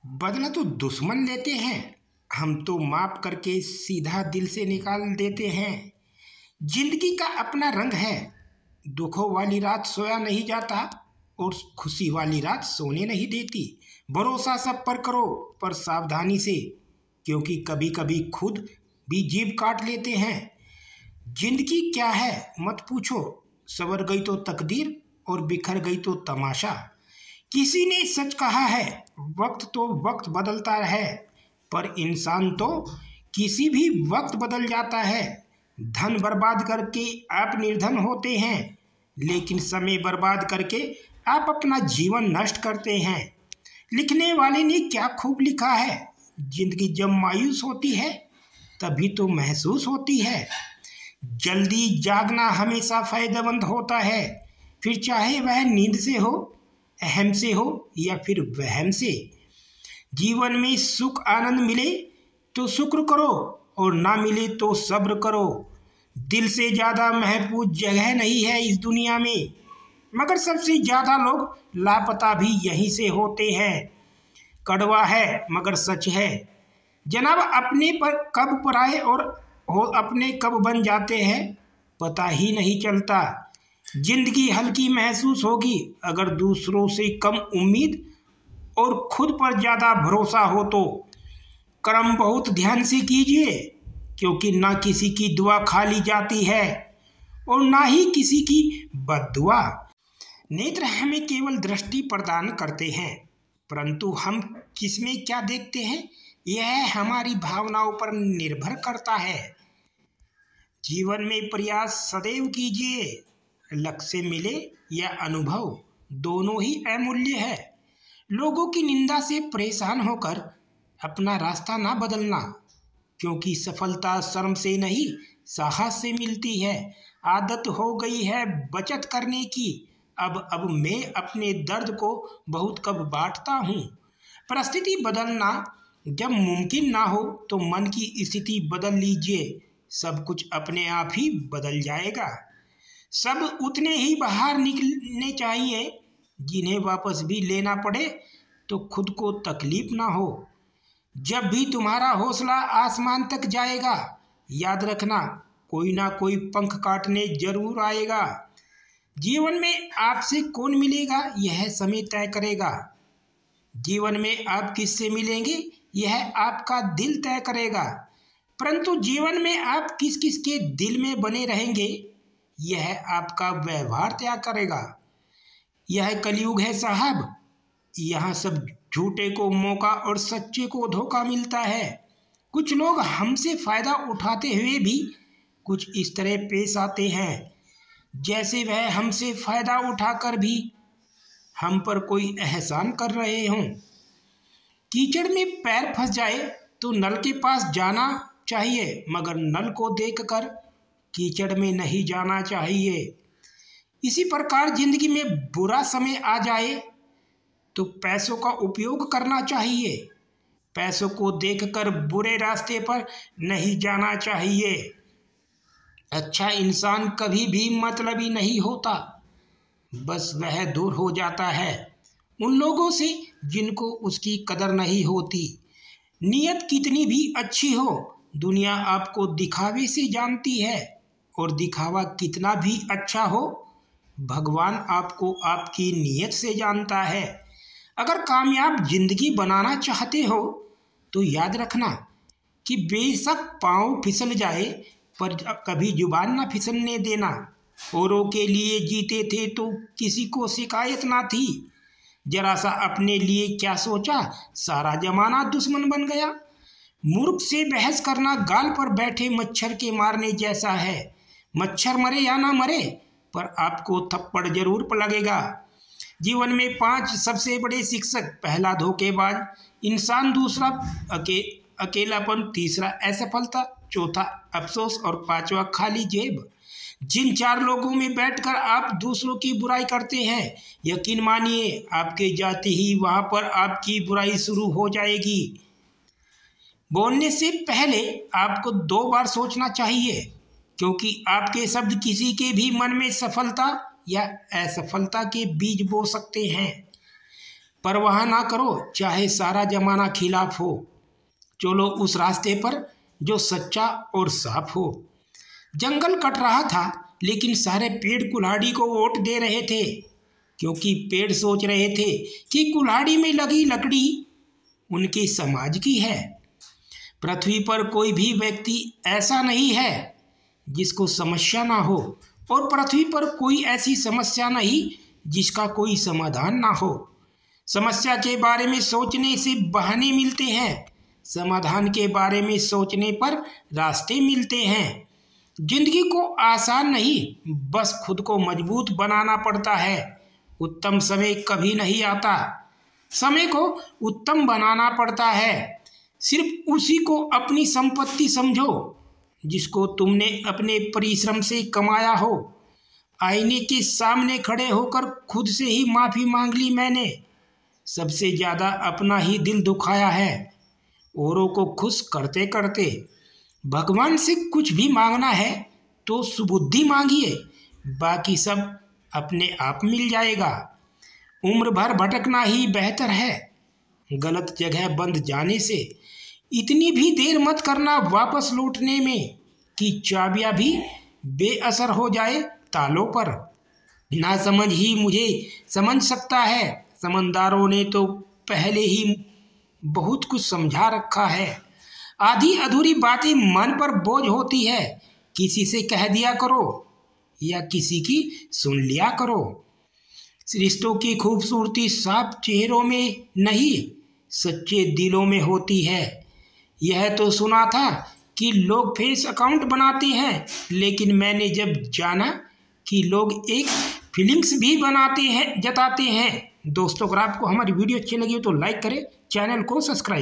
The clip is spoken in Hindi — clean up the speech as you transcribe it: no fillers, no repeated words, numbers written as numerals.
बदला तो दुश्मन लेते हैं, हम तो माफ करके सीधा दिल से निकाल देते हैं। जिंदगी का अपना रंग है, दुखों वाली रात सोया नहीं जाता और खुशी वाली रात सोने नहीं देती। भरोसा सब पर करो पर सावधानी से, क्योंकि कभी कभी खुद भी जीभ काट लेते हैं। जिंदगी क्या है मत पूछो, संवर गई तो तकदीर और बिखर गई तो तमाशा। किसी ने सच कहा है, वक्त तो वक्त बदलता है, पर इंसान तो किसी भी वक्त बदल जाता है। धन बर्बाद करके आप निर्धन होते हैं, लेकिन समय बर्बाद करके आप अपना जीवन नष्ट करते हैं। लिखने वाले ने क्या खूब लिखा है, जिंदगी जब मायूस होती है तभी तो महसूस होती है। जल्दी जागना हमेशा फायदेमंद होता है, फिर चाहे वह नींद से हो, अहम से हो या फिर वहम से। जीवन में सुख आनंद मिले तो शुक्र करो और ना मिले तो सब्र करो। दिल से ज़्यादा महफूज जगह नहीं है इस दुनिया में, मगर सबसे ज़्यादा लोग लापता भी यहीं से होते हैं। कड़वा है मगर सच है जनाब, अपने पर कब पराए और हो अपने कब बन जाते हैं पता ही नहीं चलता। जिंदगी हल्की महसूस होगी अगर दूसरों से कम उम्मीद और खुद पर ज़्यादा भरोसा हो तो। कर्म बहुत ध्यान से कीजिए, क्योंकि ना किसी की दुआ खाली जाती है और ना ही किसी की बद्दुआ। नेत्र हमें केवल दृष्टि प्रदान करते हैं, परंतु हम किसमें क्या देखते हैं यह हमारी भावनाओं पर निर्भर करता है। जीवन में प्रयास सदैव कीजिए, लक्ष्य मिले या अनुभव दोनों ही अमूल्य है। लोगों की निंदा से परेशान होकर अपना रास्ता ना बदलना, क्योंकि सफलता शर्म से नहीं साहस से मिलती है। आदत हो गई है बचत करने की, अब मैं अपने दर्द को बहुत कब बांटता हूँ। परिस्थिति बदलना जब मुमकिन ना हो तो मन की स्थिति बदल लीजिए, सब कुछ अपने आप ही बदल जाएगा। सब उतने ही बाहर निकलने चाहिए जिन्हें वापस भी लेना पड़े तो खुद को तकलीफ ना हो। जब भी तुम्हारा हौसला आसमान तक जाएगा, याद रखना कोई ना कोई पंख काटने जरूर आएगा। जीवन में आपसे कौन मिलेगा यह समय तय करेगा। जीवन में आप किससे मिलेंगे यह आपका दिल तय करेगा, परंतु जीवन में आप किस किस के दिल में बने रहेंगे यह आपका व्यवहार तय करेगा। यह कलयुग है साहब, यहाँ सब झूठे को मौका और सच्चे को धोखा मिलता है। कुछ लोग हमसे फायदा उठाते हुए भी कुछ इस तरह पेश आते हैं जैसे वह हमसे फायदा उठाकर भी हम पर कोई एहसान कर रहे हों। कीचड़ में पैर फंस जाए तो नल के पास जाना चाहिए, मगर नल को देखकर कीचड़ में नहीं जाना चाहिए। इसी प्रकार जिंदगी में बुरा समय आ जाए तो पैसों का उपयोग करना चाहिए, पैसों को देखकर बुरे रास्ते पर नहीं जाना चाहिए। अच्छा इंसान कभी भी मतलबी नहीं होता, बस वह दूर हो जाता है उन लोगों से जिनको उसकी कदर नहीं होती। नीयत कितनी भी अच्छी हो, दुनिया आपको दिखावे से जानती है, और दिखावा कितना भी अच्छा हो, भगवान आपको आपकी नीयत से जानता है। अगर कामयाब जिंदगी बनाना चाहते हो तो याद रखना कि बेशक पाँव फिसल जाए पर कभी जुबान ना फिसलने देना। औरों के लिए जीते थे तो किसी को शिकायत ना थी, जरा सा अपने लिए क्या सोचा सारा जमाना दुश्मन बन गया। मूर्ख से बहस करना गाल पर बैठे मच्छर के मारने जैसा है। मच्छर मरे या ना मरे पर आपको थप्पड़ जरूर लगेगा। जीवन में 5 सबसे बड़े शिक्षक, पहला धोखेबाज इंसान, दूसरा अकेलापन, तीसरा असफलता, चौथा अफसोस और पांचवा खाली जेब। जिन 4 लोगों में बैठकर आप दूसरों की बुराई करते हैं, यकीन मानिए आपके जाते ही वहां पर आपकी बुराई शुरू हो जाएगी। बोलने से पहले आपको 2 बार सोचना चाहिए, क्योंकि आपके शब्द किसी के भी मन में सफलता या असफलता के बीज बो सकते हैं। परवाह ना करो चाहे सारा जमाना खिलाफ हो, चलो उस रास्ते पर जो सच्चा और साफ हो। जंगल कट रहा था लेकिन सारे पेड़ कुल्हाड़ी को वोट दे रहे थे, क्योंकि पेड़ सोच रहे थे कि कुल्हाड़ी में लगी लकड़ी उनके समाज की है। पृथ्वी पर कोई भी व्यक्ति ऐसा नहीं है जिसको समस्या ना हो, और पृथ्वी पर कोई ऐसी समस्या नहीं जिसका कोई समाधान ना हो। समस्या के बारे में सोचने से बहाने मिलते हैं, समाधान के बारे में सोचने पर रास्ते मिलते हैं। जिंदगी को आसान नहीं, बस खुद को मजबूत बनाना पड़ता है। उत्तम समय कभी नहीं आता, समय को उत्तम बनाना पड़ता है। सिर्फ उसी को अपनी संपत्ति समझो जिसको तुमने अपने परिश्रम से कमाया हो। आईने के सामने खड़े होकर खुद से ही माफ़ी मांग ली मैंने। सबसे ज़्यादा अपना ही दिल दुखाया है, औरों को खुश करते करते। भगवान से कुछ भी मांगना है तो सुबुद्धि मांगिए, बाकी सब अपने आप मिल जाएगा। उम्र भर भटकना ही बेहतर है गलत जगह बंद जाने से। इतनी भी देर मत करना वापस लौटने में कि चाबियां भी बेअसर हो जाए तालों पर। ना समझ ही मुझे समझ सकता है, समझदारों ने तो पहले ही बहुत कुछ समझा रखा है। आधी अधूरी बातें मन पर बोझ होती है, किसी से कह दिया करो या किसी की सुन लिया करो। रिश्तों की खूबसूरती साफ चेहरों में नहीं, सच्चे दिलों में होती है। यह तो सुना था कि लोग फेस अकाउंट बनाते हैं, लेकिन मैंने जब जाना कि लोग एक फीलिंग्स भी बनाते हैं, जताते हैं। दोस्तों, अगर आपको हमारी वीडियो अच्छी लगी हो तो लाइक करें, चैनल को सब्सक्राइब